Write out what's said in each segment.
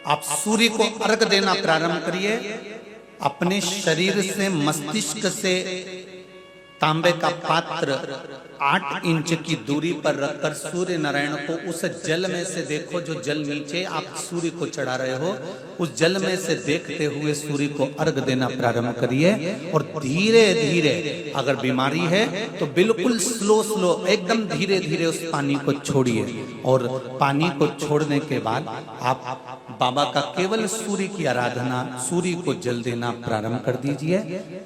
आप सूर्य को अर्घ देना प्रारंभ करिए। अपने शरीर से, मस्तिष्क से तांबे का पात्र 8 इंच की दूरी पर रखकर सूर्य नारायण को उस जल में से देखो, जो जल नीचे आप सूर्य को चढ़ा रहे हो, उस जल में से देखते हुए सूर्य को अर्घ देना प्रारंभ करिए। और धीरे धीरे, अगर बीमारी है तो बिल्कुल स्लो एकदम धीरे धीरे उस पानी को छोड़िए। और पानी को छोड़ने के बाद आप बाबा का केवल सूर्य की आराधना, सूर्य को जल देना प्रारंभ कर दीजिए।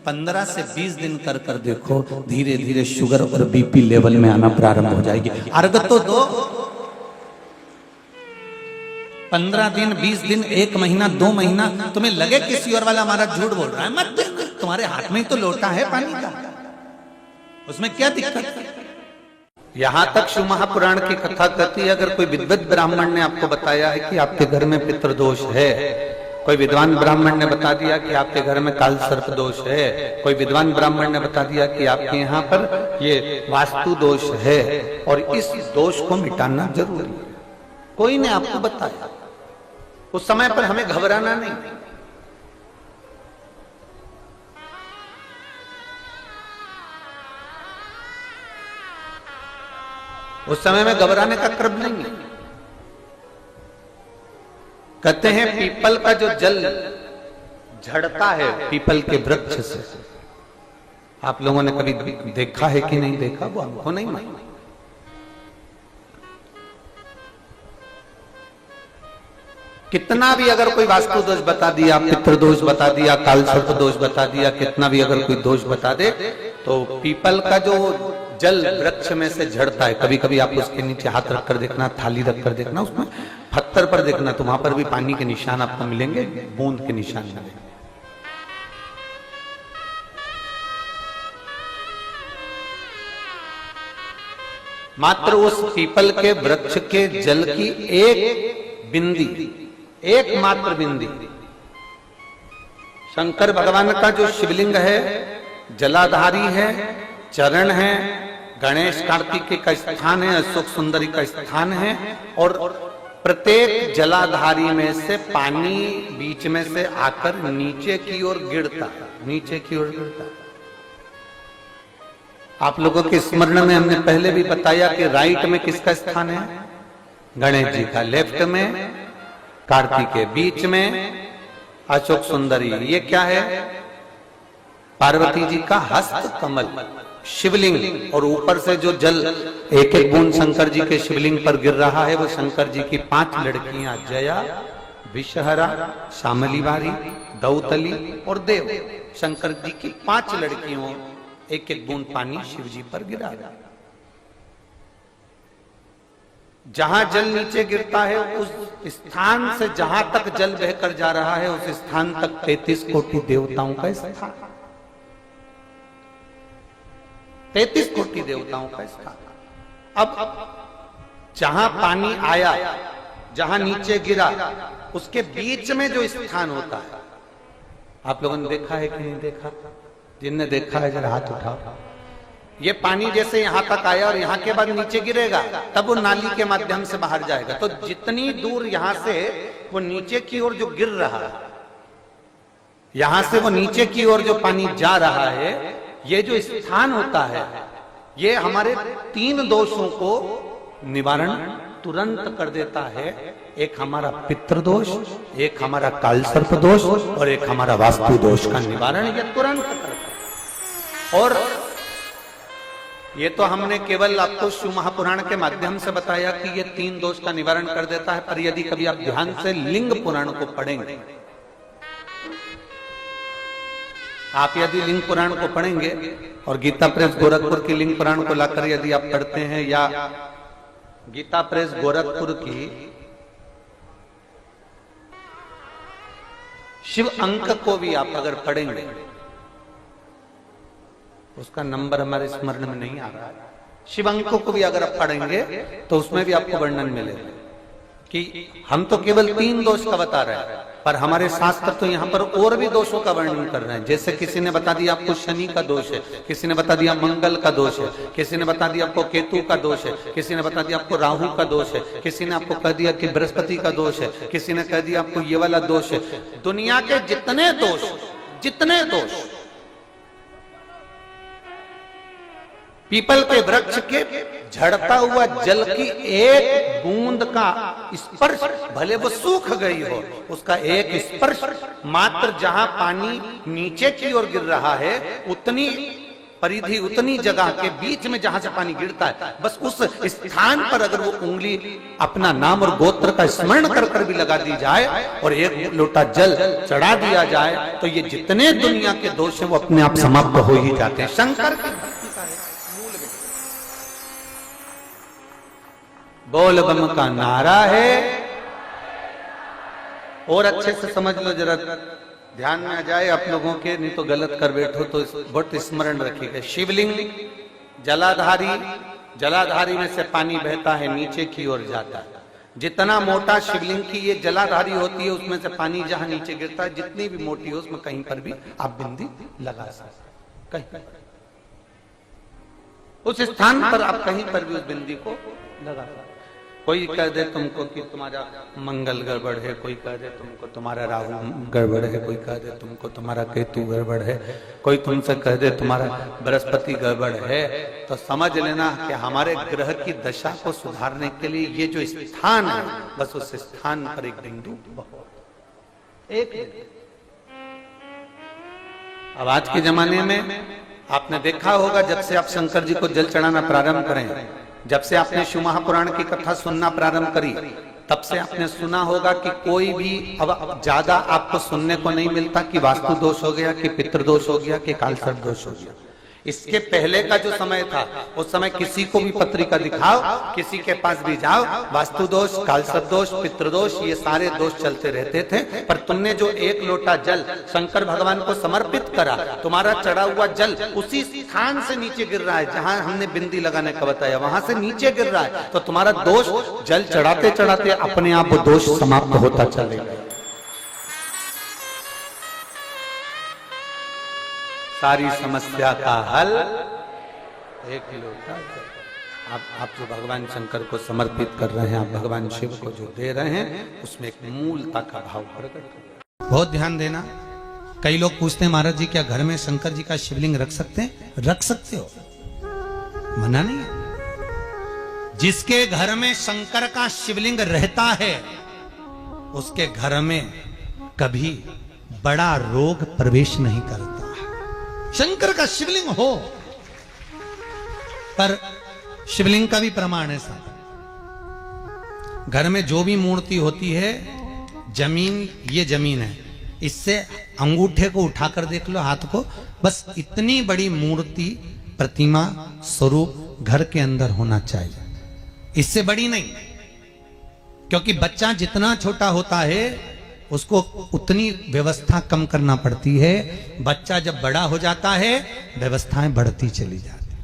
15 से 20 दिन कर कर देखो, धीरे धीरे शुगर और बीपी लेवल में आना प्रारंभ हो जाएगी। अर्घ तो दो, 15 दिन, 20 दिन, 1 महीना, 2 महीना, तुम्हें लगे किसी और वाला हमारा झूठ बोल रहा है, मत देना। तुम्हारे हाथ में ही तो लोटा है पानी का, उसमें क्या दिक्कत है? यहां तक शिव महापुराण की कथा कहती है, अगर कोई विद्वत ब्राह्मण ने आपको बताया है कि आपके घर में पितृदोष है, कोई विद्वान ब्राह्मण ने बता दिया कि आपके घर में काल सर्प दोष है, कोई विद्वान ब्राह्मण ने बता दिया कि आपके यहाँ पर ये वास्तु दोष है, और इस दोष को मिटाना जरूरी है, कोई ने आपको बताया, उस समय पर हमें घबराना नहीं। उस समय में घबराने का क्रम नहीं है। कहते हैं पीपल का जो जल झड़ता है पीपल के वृक्ष से, आप लोगों ने कभी देखा है कि नहीं देखा, वो हमको नहीं मालूम। कितना भी अगर कोई वास्तु दोष बता दिया, पितृदोष बता दिया, काल सर्प दोष बता दिया, कितना भी अगर कोई दोष बता दे, तो पीपल का जो जल वृक्ष में से झड़ता है, कभी कभी आप उसके नीचे हाथ रखकर देखना, थाली रखकर देखना, उसमें पत्थर पर देखना, तो वहां पर भी पानी के निशान आपको मिलेंगे, बूंद के निशान मिलेंगे। मात्र उस पीपल के वृक्ष के जल की एक बिंदी, एकमात्र बिंदी, शंकर भगवान का जो शिवलिंग है, जलाधारी है, चरण है, गणेश कार्तिकेय का स्थान है, अशोक सुंदरी का स्थान है, और प्रत्येक जलाधारी में से पानी बीच में से आकर नीचे की ओर गिरता है, नीचे की ओर गिरता है। आप लोगों के स्मरण में हमने पहले भी बताया कि राइट में किसका स्थान है? गणेश जी का, लेफ्ट में कार्तिकेय, बीच में अशोक सुंदरी। ये क्या है? पार्वती जी का हस्त कमल, शिवलिंग, और ऊपर से जो जल एक एक बूंद शंकर जी के शिवलिंग पर गिर रहा है, वो शंकर जी की 5 लड़कियां, जया, विषहरा, शामलीवारी, दौतली और देव, शंकर जी की 5 लड़कियों, एक एक बूंद पानी शिव जी पर गिरा। जहां जल नीचे गिरता है, उस स्थान से जहां तक जल बहकर जा रहा है, उस स्थान तक 33 कोटि देवताओं का स्थान, 33 कोटि देवताओं का स्थान। अब जहां पानी आया, जहां नीचे गिरा, उसके बीच में जो स्थान होता है, आप लोगों ने देखा है कि नहीं देखा? जिनने देखा है जरा हाथ उठाओ। ये पानी जैसे यहां तक आया और यहां के बाद नीचे गिरेगा, तब वो नाली के माध्यम से बाहर जाएगा। तो जितनी दूर यहां से वो नीचे की ओर जो गिर रहा है, यहां से वो नीचे की ओर जो पानी जा रहा है, ये जो स्थान होता है, ये हमारे 3 दोषों को निवारण तुरंत कर देता है। एक हमारा पितृदोष, एक हमारा काल सर्प दोष, और एक हमारा वास्तु दोष का निवारण ये तुरंत करता है। और ये तो हमने केवल आपको शिव महापुराण के माध्यम से बताया कि ये 3 दोष का निवारण कर देता है, पर यदि कभी आप ध्यान से लिंग पुराण को पढ़ेंगे, आप यदि लिंग पुराण को पढ़ेंगे और गीता प्रेस गोरखपुर की लिंग पुराण को लाकर यदि आप पढ़ते हैं, या गीता प्रेस गोरखपुर की शिव अंक को भी आप अगर पढ़ेंगे, उसका नंबर हमारे स्मरण में नहीं आ रहा है, शिव अंक को भी अगर आप पढ़ेंगे तो उसमें भी आपको वर्णन मिलेगा कि हम तो केवल 3 दोष का बता रहे हैं, पर हमारे शास्त्र तो यहाँ पर और भी दोषों का वर्णन कर रहे हैं। जैसे किसी ने बता दिया आपको शनि का दोष है, किसी ने बता दिया मंगल का दोष है, किसी ने बता दिया आपको केतु का दोष है, किसी ने बता दिया आपको राहु का दोष है, किसी ने आपको कह दिया कि बृहस्पति का दोष है, किसी ने कह दिया आपको ये वाला दोष है। दुनिया के जितने दोष पीपल के वृक्ष के झड़ता हुआ जल की एक बूंद का स्पर्श, भले वो सूख गई हो, उसका एक स्पर्श मात्र जहां पानी नीचे की ओर गिर रहा है उतनी परिधि, उतनी जगह के बीच में जहां से पानी गिरता है, बस उस स्थान पर अगर वो उंगली अपना नाम और गोत्र का स्मरण कर कर भी लगा दी जाए और एक लोटा जल चढ़ा दिया जाए तो ये जितने दुनिया के दोष हैं वो अपने आप समाप्त हो ही जाते हैं। शंकर की बोल बम का नारा है। और अच्छे से समझ लो, जरा ध्यान में आ जाए आप लोगों के, नहीं तो गलत कर बैठो तो बहुत स्मरण रखिएगा। शिवलिंग जलाधारी में से पानी बहता है, नीचे की ओर जाता है। जितना मोटा शिवलिंग की ये जलाधारी होती है उसमें से पानी जहां नीचे गिरता है, जितनी भी मोटी हो उसमें कहीं पर भी आप बिंदी लगा सकते, कहीं उस स्थान पर आप कहीं पर भी उस बिंदी को लगा सकते। कोई कह दे तुमको कि तुम्हारा मंगल गड़बड़ है, कोई कह दे तुमको तुम्हारा राहु गड़बड़ है, कोई कह दे तुमको तुम्हारा केतु गड़बड़ है, कोई तुमसे कह दे तुम्हारा बृहस्पति गड़बड़ है, तो समझ लेना कि हमारे ग्रह की दशा को सुधारने के लिए ये जो स्थान है, बस उस स्थान पर एक बिंदु एक। अब आज के जमाने में आपने देखा होगा, जब से आप शंकर जी को जल चढ़ाना प्रारंभ करें, जब से आपने शिव महापुराण की कथा सुनना प्रारंभ करी, तब से आपने सुना होगा कि कोई भी अब ज्यादा आपको सुनने को नहीं मिलता कि वास्तु दोष हो गया, कि पितृदोष हो गया, कि कालसर्प दोष हो गया। इसके पहले का जो समय था, उस समय किसी को भी पत्रिका दिखाओ, किसी के पास भी जाओ, वास्तु दोष, कालसर्प दोष, पितृदोष, ये सारे दोष चलते रहते थे। पर तुमने जो एक लोटा जल शंकर भगवान को समर्पित करा, तुम्हारा चढ़ा हुआ जल उसी स्थान से नीचे गिर रहा है जहां हमने बिंदी लगाने का बताया, वहां से नीचे गिर रहा है, तो तुम्हारा दोष जल चढ़ाते चढ़ाते अपने आप वो दोष समाप्त होता चलेगा। सारी समस्या का हल एक लोटा जल। आप जो भगवान शंकर को समर्पित कर रहे हैं, आप भगवान शिव को जो दे रहे हैं, उसमें एक मूलता का भाव प्रकट। बहुत ध्यान देना। कई लोग पूछते हैं महाराज जी क्या घर में शंकर जी का शिवलिंग रख सकते हैं? रख सकते हो, मना नहीं है। जिसके घर में शंकर का शिवलिंग रहता है उसके घर में कभी बड़ा रोग प्रवेश नहीं करता। शंकर का शिवलिंग हो, पर शिवलिंग का भी प्रमाण है साहब। घर में जो भी मूर्ति होती है, जमीन, ये जमीन है, इससे अंगूठे को उठाकर देख लो, हाथ को, बस इतनी बड़ी मूर्ति, प्रतिमा, स्वरूप घर के अंदर होना चाहिए, इससे बड़ी नहीं। क्योंकि बच्चा जितना छोटा होता है उसको उतनी व्यवस्था कम करना पड़ती है। बच्चा जब बड़ा हो जाता है व्यवस्थाएं बढ़ती चली जाती।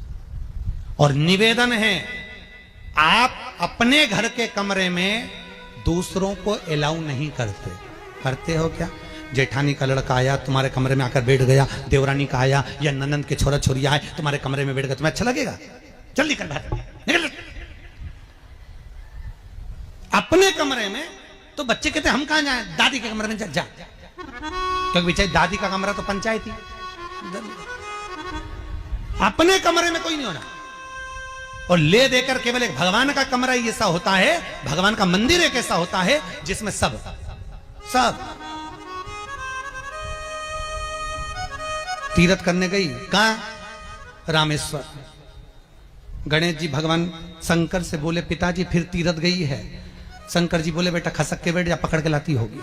और निवेदन है, आप अपने घर के कमरे में दूसरों को अलाउ नहीं करते। करते हो क्या? जेठानी का लड़का आया तुम्हारे कमरे में आकर बैठ गया, देवरानी का आया या ननंद के छोरा छोरिया आए तुम्हारे कमरे में बैठ गया, तुम्हें अच्छा लगेगा? चल निकल बाहर, निकल। अपने कमरे में तो बच्चे कहते हम कहां जाएं? दादी के कमरे में जा। क्योंकि बेचारी दादी का कमरा तो पंचायती। अपने कमरे में कोई नहीं होना। और ले देकर केवल एक भगवान का कमरा ही ऐसा होता है, भगवान का मंदिर एक ऐसा होता है जिसमें सब तीर्थ करने गई। कहां? रामेश्वर। गणेश जी भगवान शंकर से बोले पिताजी फिर तीर्थ गई है। शंकर जी बोले बेटा खसक के बैठ जा, पकड़ के लाती होगी।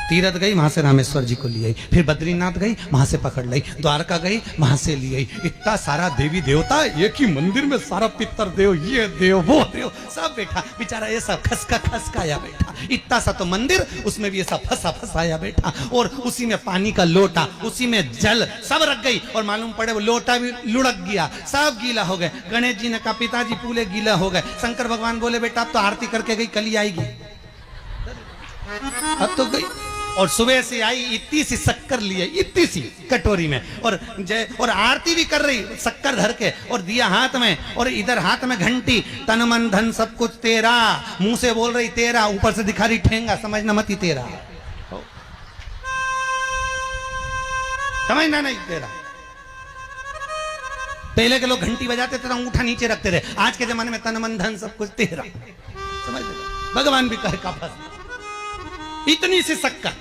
तीरथ गई, वहां से रामेश्वर जी को ले आई, फिर बद्रीनाथ गई, वहां से पकड़ लाई, द्वारका गई, वहां से ले आई। इतना सारा देवी देवता एक ही मंदिर में, सारा पितर देव, ये देव वो देव सब बैठा, बेचारा ये सब खसकाया बैठा। इतना सा तो मंदिर, उसमें भी ऐसा फंसाया बैठा। और उसी में पानी का लोटा, उसी में जल सब रख गई। और मालूम पड़े वो लोटा भी लुढ़क गया, सब गीला हो गए। गणेश जी ने कहा पिताजी पूरे गीला हो गए। शंकर भगवान बोले बेटा अब तो आरती करके गई, कल ही आएगी। अब तो गई। और सुबह से आई, इतनी सी शक्कर लिए, इतनी सी कटोरी में, और जय और आरती भी कर रही शक्कर धर के, और दिया हाथ में, और इधर हाथ में घंटी, तन मन धन सब कुछ तेरा, मुंह से बोल रही तेरा, ऊपर से दिखा रही ठेंगा, समझना मत ही तेरा, समझना नहीं तेरा। पहले के लोग घंटी बजाते थे तो अंगूठा नीचे रखते रहे, आज के जमाने में तन मन धन सब कुछ तेरा, समझ लो। भगवान भी कहे का फंस, इतनी सी शक्कर,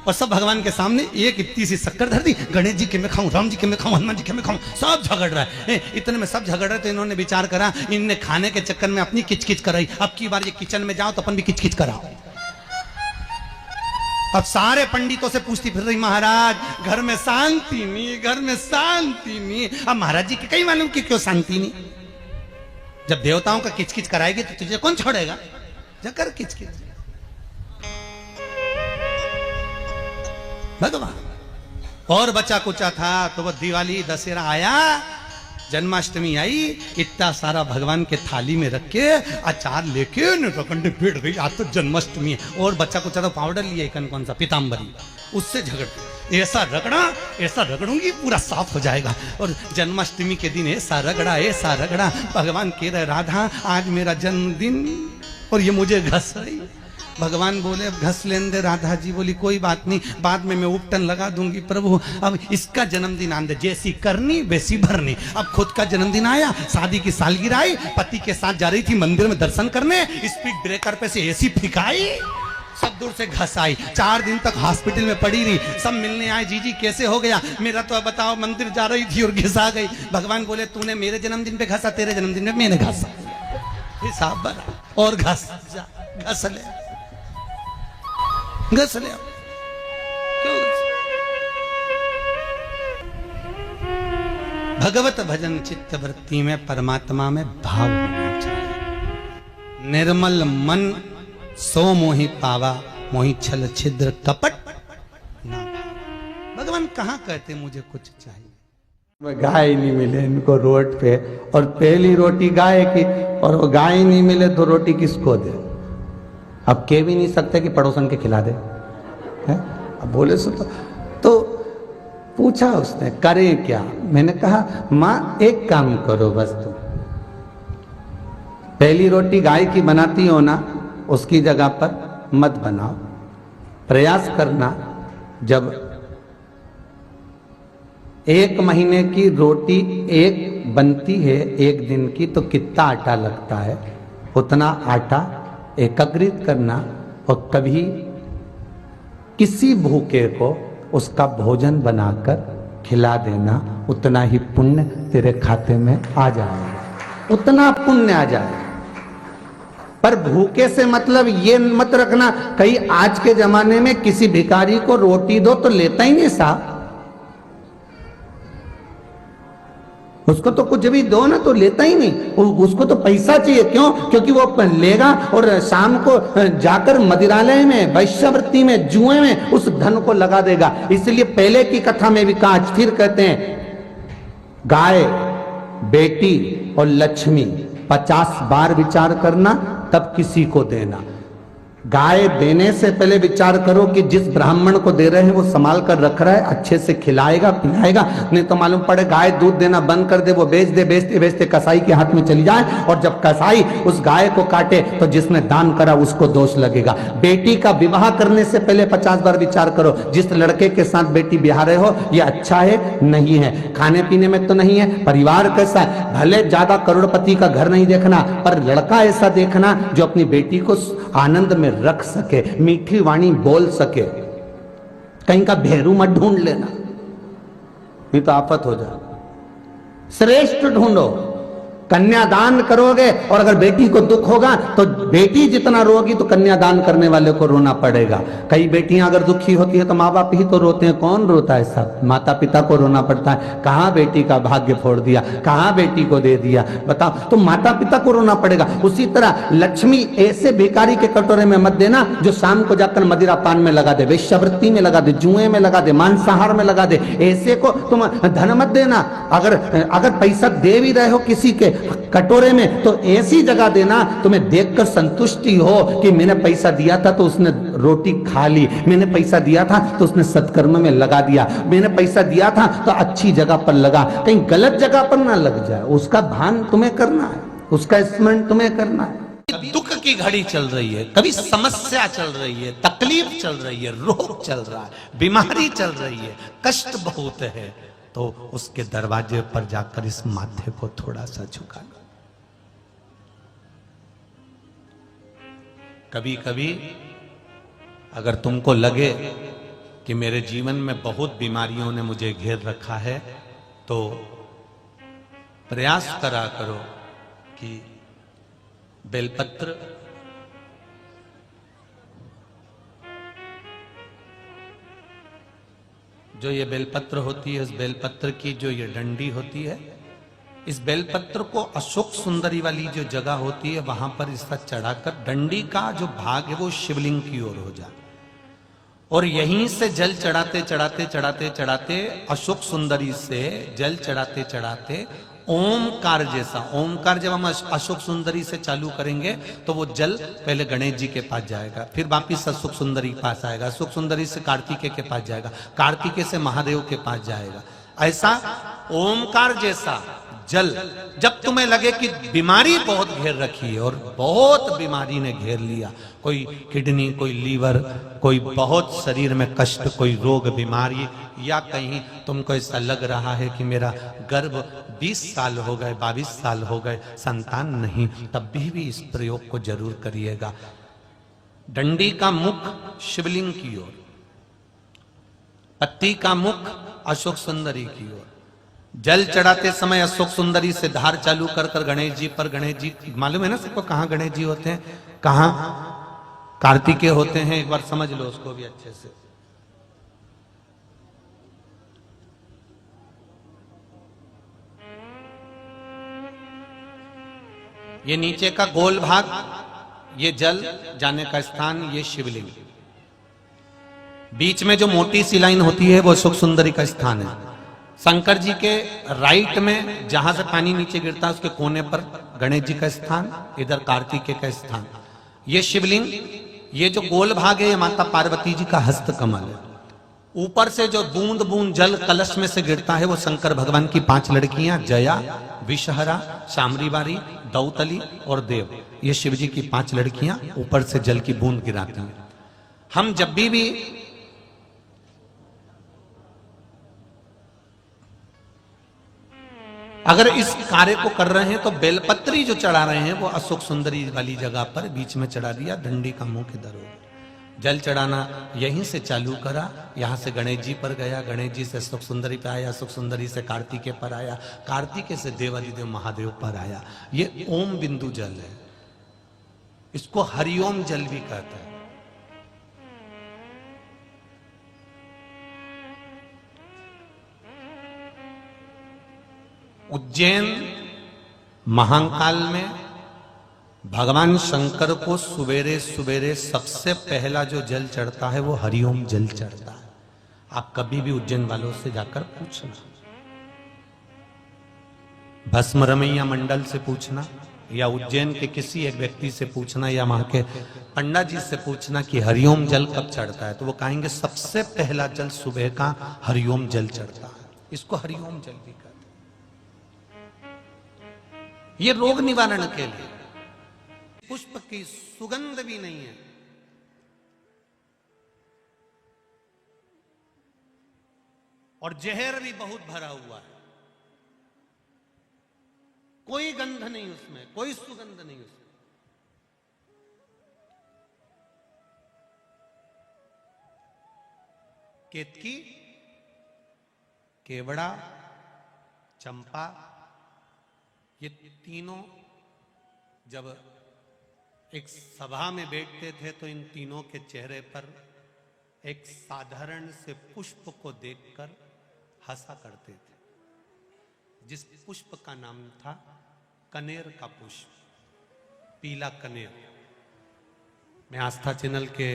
और सब भगवान के सामने एक इतनी सी शक्कर धर दी। गणेश जी के मैं खाऊं, राम जी के मैं खाऊं, हनुमान जी के मैं खाऊं, सब झगड़ रहा है। इतने में सब झगड़ रहे, तो इन्होंने विचार करा, इनने खाने के चक्कर में अपनी किचकिच कराई, अब की बार ये किचन में जाओ तो अपन भी किचकिच कराओ। अब सारे पंडितों से पूछती फिर रही, महाराज घर में शांति नहीं, घर में शांति नहीं। अब महाराज जी के कहीं मालूम कि क्यों शांति नहीं, जब देवताओं का किचकिच कराएगी तो तुझे कौन छोड़ेगा, जाकर किचकिच। भगवान और बचा कुचा था तो वह दिवाली दशहरा आया, जन्माष्टमी आई, इतना सारा भगवान के थाली में रख के अचार लेके रकंडे बैठ गई, आज तो जन्माष्टमी है। और बच्चा कुचा तो पाउडर लिया, कौन सा पीताम्बरी, उससे झगड़, ऐसा रगड़ूंगी पूरा साफ हो जाएगा। और जन्माष्टमी के दिन ऐसा रगड़ा, भगवान कह रहे राधा आज मेरा जन्मदिन और ये मुझे घस रही। भगवान बोले अब घस लेने दे। राधा जी बोली कोई बात नहीं, बाद में मैं उपटन लगा दूंगी प्रभु, अब इसका जन्मदिन आने, जैसी करनी वैसी भरनी। अब खुद का जन्मदिन आया, शादी की सालगिरह आई, पति के साथ जा रही थी मंदिर में दर्शन करने, स्पीड ब्रेकर पे से एसी फिकाई, सब दूर से घस आई। 4 दिन तक हॉस्पिटल में पड़ी रही, सब मिलने आए, जी कैसे हो गया, मेरा तो बताओ मंदिर जा रही थी और घिसा गई। भगवान बोले तूने मेरे जन्मदिन पे घसा, तेरे जन्मदिन में मैंने घसा, हिसाब बना, और घस ले घस ले। क्यों भगवत भजन चित्त वृत्ति में परमात्मा में भाव होना चाहिए। निर्मल मन सो मोहि पावा, मोहि छल छिद्र कपट ना भावा। भगवान कहाँ कहते मुझे कुछ चाहिए। गाय नहीं मिले इनको रोड पे, और पहली रोटी गाय की, और वो गाय नहीं मिले तो रोटी किसको दे। अब कह भी नहीं सकते कि पड़ोसन के खिला दे, है? अब बोले सो तो पूछा उसने करें क्या। मैंने कहा माँ एक काम करो बस, तुम पहली रोटी गाय की बनाती हो ना, उसकी जगह पर मत बनाओ, प्रयास करना जब 1 महीने की रोटी एक बनती है 1 दिन की, तो कितना आटा लगता है, उतना आटा एकत्रित करना, और कभी किसी भूखे को उसका भोजन बनाकर खिला देना, उतना ही पुण्य तेरे खाते में आ जाएगा, उतना पुण्य आ जाएगा। पर भूखे से मतलब ये मत रखना कहीं आज के जमाने में किसी भिखारी को रोटी दो तो लेता ही नहीं साहब, उसको तो कुछ भी दो ना तो लेता ही नहीं, उसको तो पैसा चाहिए। क्यों? क्योंकि वो लेगा और शाम को जाकर मदिरालय में, वैश्यवृत्ति में, जुए में उस धन को लगा देगा। इसलिए पहले की कथा में भी कहा, फिर कहते हैं गाय, बेटी और लक्ष्मी 50 बार विचार करना तब किसी को देना। गाय देने से पहले विचार करो कि जिस ब्राह्मण को दे रहे हैं वो संभाल कर रख रहा है, अच्छे से खिलाएगा पिलाएगा, नहीं तो मालूम पड़े गाय दूध देना बंद कर दे, वो बेच दे, बेचते बेचते कसाई के हाथ में चली जाए, और जब कसाई उस गाय को काटे तो जिसने दान करा उसको दोष लगेगा। बेटी का विवाह करने से पहले 50 बार विचार करो, जिस लड़के के साथ बेटी ब्याह रहे हो ये अच्छा है नहीं है, खाने पीने में तो नहीं है, परिवार कैसा है। भले ज्यादा करोड़पति का घर नहीं देखना, पर लड़का ऐसा देखना जो अपनी बेटी को आनंद में रख सके, मीठी वाणी बोल सके। कहीं का भेरू मत ढूंढ लेना, नहीं तो आफत हो जाए। श्रेष्ठ ढूंढो, कन्यादान करोगे, और अगर बेटी को दुख होगा तो बेटी जितना रोगी तो कन्यादान करने वाले को रोना पड़ेगा। कई बेटियां अगर दुखी होती है तो माँ बाप ही तो रोते हैं, कौन रोता है? सब माता पिता को रोना पड़ता है, कहाँ बेटी का भाग्य फोड़ दिया, कहाँ बेटी को दे दिया, बताओ, तो माता पिता को रोना पड़ेगा। उसी तरह लक्ष्मी ऐसे भिखारी के कटोरे में मत देना जो शाम को जाकर मदिरा पान में लगा दे, वेश्यावृत्ति में लगा दे, जुए में लगा दे, मांसाहार में लगा दे, ऐसे को तुम धन मत देना। अगर पैसा दे भी रहे हो किसी के कटोरे में, तो ऐसी जगह देना तुम्हें देखकर संतुष्टि हो कि मैंने पैसा दिया था तो उसने रोटी खा ली, मैंने पैसा दिया था तो उसने सत्कर्म में लगा दिया, मैंने पैसा दिया था तो अच्छी जगह पर लगा, कहीं गलत जगह पर ना लग जाए, उसका भान तुम्हें करना है, उसका स्मरण तुम्हें करना है। दुख की घड़ी चल रही है, कभी समस्या चल रही है, तकलीफ चल रही है, रोग चल रहा है, बीमारी चल रही है, कष्ट बहुत है, तो उसके दरवाजे पर जाकर इस माथे को थोड़ा सा झुका लो। कभी कभी अगर तुमको लगे कि मेरे जीवन में बहुत बीमारियों ने मुझे घेर रखा है, तो प्रयास करा करो कि बेलपत्र जो ये बेलपत्र होती है, इस बेलपत्र की जो ये डंडी होती है, इस बेलपत्र को अशोक सुंदरी वाली जो जगह होती है वहां पर इसका चढ़ाकर डंडी का जो भाग है वो शिवलिंग की ओर हो जाए, और यहीं से जल चढ़ाते चढ़ाते चढ़ाते चढ़ाते अशोक सुंदरी से जल चढ़ाते चढ़ाते ओमकार जैसा, ओमकार जब हम अशोक सुंदरी से चालू करेंगे तो वो जल पहले गणेश जी के पास जाएगा, फिर वापिस अशोक सुंदरी के पास आएगा, अशोक सुंदरी से कार्तिकेय के पास जाएगा, कार्तिकेय से महादेव के पास जाएगा। ऐसा ओमकार जैसा जल, जब तुम्हें लगे कि बीमारी बहुत घेर रखी है और बहुत बीमारी ने घेर लिया, कोई किडनी, कोई लीवर, कोई बहुत शरीर में कष्ट, कोई रोग बीमारी, या कहीं तुमको ऐसा लग रहा है कि मेरा गर्भ 20 साल हो गए, 22 साल हो गए, संतान नहीं, तब भी इस प्रयोग को जरूर करिएगा। डंडी का मुख शिवलिंग की ओर, पत्ती का मुख अशोक सुंदरी की ओर, जल चढ़ाते समय अशोक सुंदरी से धार चालू कर कर गणेश जी पर, गणेश जी मालूम है ना सबको कहां गणेश जी होते हैं, कहां कार्तिकेय होते हैं, एक बार समझ लो उसको भी अच्छे से। ये नीचे का गोल भाग, ये जल जाने का स्थान, ये शिवलिंग, बीच में जो मोटी सी लाइन होती है वो अशोक सुंदरी का स्थान है। शंकर जी के राइट में जहां से पानी नीचे गिरता है उसके कोने पर गणेश जी का स्थान, इधर कार्तिकेय का स्थान। ये शिवलिंग, ये जो गोल भाग है ये माता पार्वती जी का हस्त कमल है। ऊपर से जो बूंद बूंद जल कलश में से गिरता है वो शंकर भगवान की 5 लड़कियां, जया, विषहरा, शामरीवारी, दौतली और देव, ये शिव जी की 5 लड़कियां ऊपर से जल की बूंद गिराती हैं। हम जब भी अगर इस कार्य को कर रहे हैं तो बेलपत्री जो चढ़ा रहे हैं वो अशोक सुंदरी वाली जगह पर बीच में चढ़ा दिया, डंडी का मुंह के दर जल चढ़ाना यहीं से चालू करा, यहां से गणेश जी पर गया, गणेश जी से अशोक सुंदरी पे आया, अशोक सुंदरी से कार्तिकेय पर आया, कार्तिकेय से देवादिदेव महादेव पर आया। ये ओम बिंदु जल है, इसको हरिओम जल भी कहता है। उज्जैन महाकाल में भगवान शंकर को सुबेरे सुबेरे सबसे पहला जो जल चढ़ता है वो हरिओम जल चढ़ता है। आप कभी भी उज्जैन वालों से जाकर पूछना, भस्म रमैया मंडल से पूछना, या उज्जैन के किसी एक व्यक्ति से पूछना, या वहां के पंडा जी से पूछना कि हरिओम जल कब चढ़ता है, तो वो कहेंगे सबसे पहला जल सुबह का हरिओम जल चढ़ता है। इसको हरिओम जल भी कहते हैं। ये रोग निवारण के लिए, पुष्प की सुगंध भी नहीं है, और जहर भी बहुत भरा हुआ है, कोई गंध नहीं उसमें, कोई सुगंध नहीं उसमें। केतकी, केवड़ा, चंपा, ये तीनों जब एक सभा में बैठते थे तो इन तीनों के चेहरे पर एक साधारण से पुष्प को देखकर हंसा करते थे, जिस पुष्प का नाम था कनेर का पुष्प, पीला कनेर। मैं आस्था चैनल के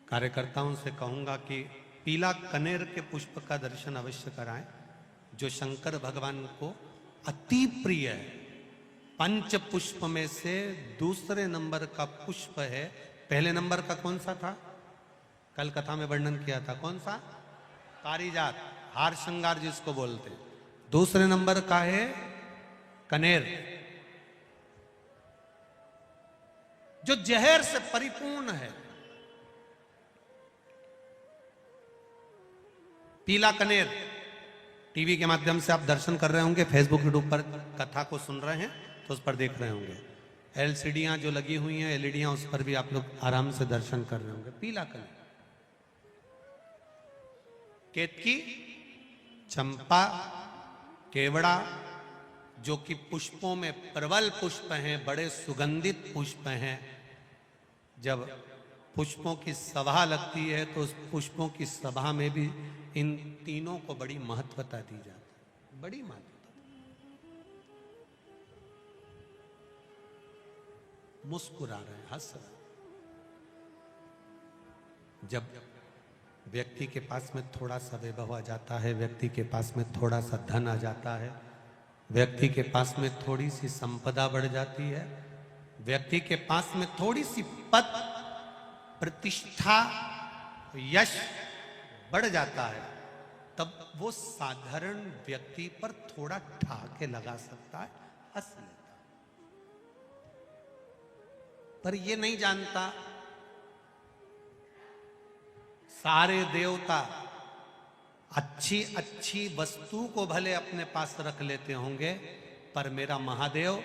कार्यकर्ताओं से कहूंगा कि पीला कनेर के पुष्प का दर्शन अवश्य कराएं। जो शंकर भगवान को अति प्रिय है। पंच पुष्प में से दूसरे नंबर का पुष्प है। पहले नंबर का कौन सा था? कल कथा में वर्णन किया था। कौन सा? पारिजात, हार श्रृंगार जिसको बोलते हैं। दूसरे नंबर का है कनेर, जो जहर से परिपूर्ण है। पीला कनेर, टीवी के माध्यम से आप दर्शन कर रहे होंगे, फेसबुक यूट्यूब पर कथा को सुन रहे हैं तो उस पर देख रहे होंगे। एलसीडियां जो लगी हुई हैं, एलईडियां, उस पर भी आप लोग आराम से दर्शन कर रहे होंगे। पीला कनेर, केतकी, चंपा, केवड़ा, जो कि पुष्पों में प्रबल पुष्प हैं, बड़े सुगंधित पुष्प हैं। जब पुष्पों की सभा लगती है तो उस पुष्पों की सभा में भी इन तीनों को बड़ी महत्वता दी जाती है, बड़ी महत्वता। मुस्कुरा रहे हैं, हंस रहे हैं। जब व्यक्ति के पास में थोड़ा सा वैभव आ जाता है, व्यक्ति के पास में थोड़ा सा धन आ जाता है, व्यक्ति के पास में थोड़ी सी संपदा बढ़ जाती है, व्यक्ति के पास में थोड़ी सी पद, प्रतिष्ठा, यश बढ़ जाता है, तब वो साधारण व्यक्ति पर थोड़ा ठहाके लगा सकता है, हंस लेता है। पर ये नहीं जानता सारे देवता अच्छी अच्छी वस्तु को भले अपने पास रख लेते होंगे, पर मेरा महादेव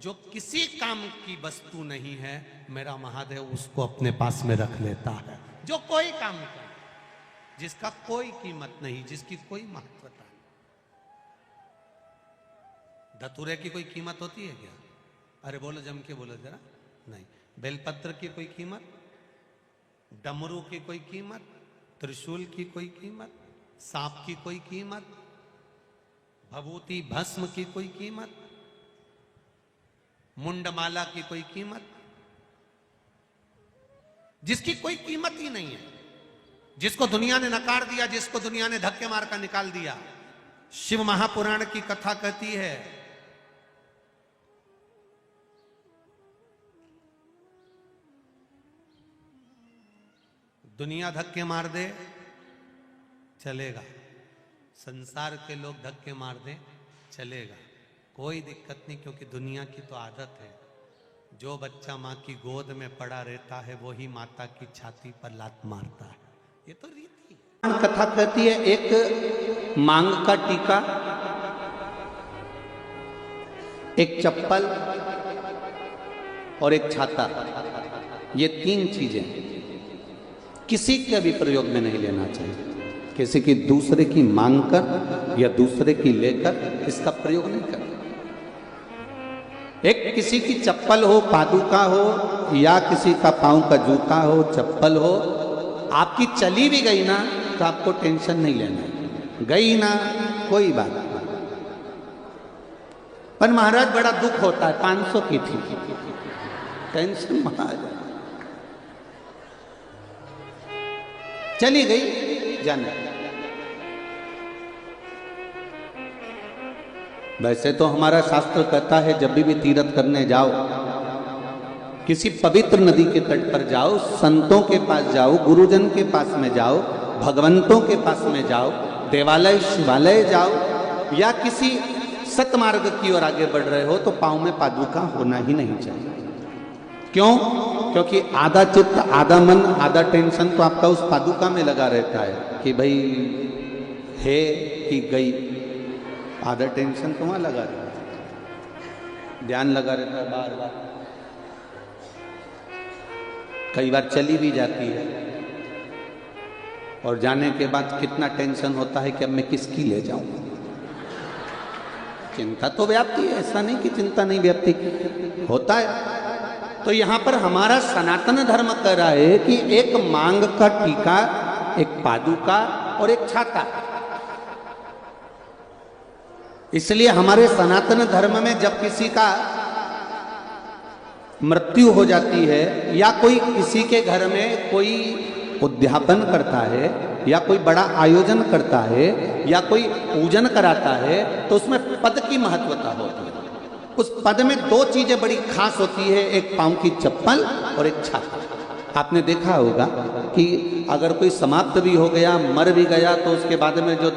जो किसी काम की वस्तु नहीं है, मेरा महादेव उसको अपने पास में रख लेता है। जो कोई काम करे, जिसका कोई कीमत नहीं, जिसकी कोई महत्वता नहीं। धतूरे की कोई कीमत होती है क्या? अरे बोलो, जम के बोलो जरा। नहीं। बेलपत्र की कोई कीमत, डमरू की कोई कीमत, त्रिशूल की कोई कीमत, सांप की कोई कीमत, भभूति भस्म की कोई कीमत, मुंडमाला की कोई कीमत, जिसकी कोई कीमत ही नहीं है, जिसको दुनिया ने नकार दिया, जिसको दुनिया ने धक्के मार कर निकाल दिया। शिव महापुराण की कथा कहती है, दुनिया धक्के मार दे चलेगा, संसार के लोग धक्के मार दे चलेगा, कोई दिक्कत नहीं, क्योंकि दुनिया की तो आदत है। जो बच्चा माँ की गोद में पड़ा रहता है वही माता की छाती पर लात मारता है। ये तो रीति है। कथा कहती है, एक मांग का टीका, एक चप्पल और एक छाता, ये तीन चीजें किसी के भी प्रयोग में नहीं लेना चाहिए। किसी की दूसरे की मांग कर या दूसरे की लेकर इसका प्रयोग नहीं करना। एक किसी की चप्पल हो, पादुका हो, या किसी का पांव का जूता हो, चप्पल हो, आपकी चली भी गई ना तो आपको टेंशन नहीं लेना, गई ना कोई बात नहीं। पर महाराज बड़ा दुख होता है, 500 की थी, टेंशन महाराज, चली गई जाने। वैसे तो हमारा शास्त्र कहता है, जब भी तीर्थ करने जाओ, किसी पवित्र नदी के तट पर जाओ, संतों के पास जाओ, गुरुजन के पास में जाओ, भगवंतों के पास में जाओ, देवालय शिवालय जाओ, या किसी सतमार्ग की ओर आगे बढ़ रहे हो, तो पांव में पादुका होना ही नहीं चाहिए। क्यों? क्योंकि आधा चित्त, आधा मन, आधा टेंशन तो आपका उस पादुका में लगा रहता है कि भाई है कि गई, आधा टेंशन तो वहां लगा रहता है, ध्यान लगा रहता है बार बार। कई बार चली भी जाती है और जाने के बाद कितना टेंशन होता है कि अब मैं किसकी ले जाऊं। चिंता तो व्याप्ति है, ऐसा नहीं कि चिंता नहीं व्याप्ति होता है। तो यहां पर हमारा सनातन धर्म कह रहा है कि एक मांग का टीका, एक पादुका और एक छाता। इसलिए हमारे सनातन धर्म में जब किसी का मृत्यु हो जाती है, या कोई किसी के घर में कोई उद्यापन करता है या कोई बड़ा आयोजन करता है या कोई पूजन कराता है तो उसमें पद की महत्वता होती है। उस पद में दो चीजें बड़ी खास होती है, एक पांव की चप्पल और एक छाता। आपने देखा होगा कि अगर कोई समाप्त भी हो गया, मर भी गया, तो उसके बाद में जो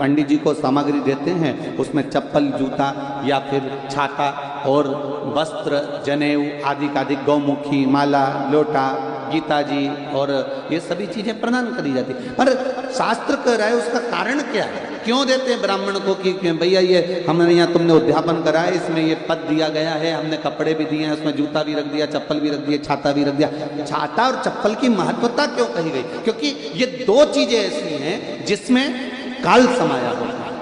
पंडित जी को सामग्री देते हैं उसमें चप्पल, जूता या फिर छाता और वस्त्र, जनेऊ आदि का आदि, गौमुखी, माला, लोटा, गीता जी और ये सभी चीजें प्रदान करी जाती। पर शास्त्र कह रहा है उसका कारण क्या है, क्यों देते हैं ब्राह्मण को कि भैया ये हमने यहाँ तुमने उद्यापन करा है, इसमें ये पद दिया गया है, हमने कपड़े भी दिए हैं, उसमें जूता भी रख दिया, चप्पल भी रख दिया, छाता भी रख दिया। छाता और चप्पल की महत्वता क्यों कही गई? क्योंकि ये दो चीजें ऐसी हैं जिसमें काल समाया होता है।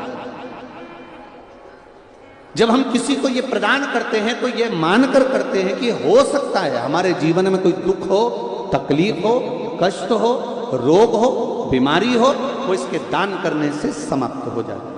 जब हम किसी को ये प्रदान करते हैं तो ये मानकर करते हैं कि हो सकता है हमारे जीवन में कोई दुख हो, तकलीफ हो, कष्ट हो, रोग हो, बीमारी हो, वो इसके दान करने से समाप्त हो जाए।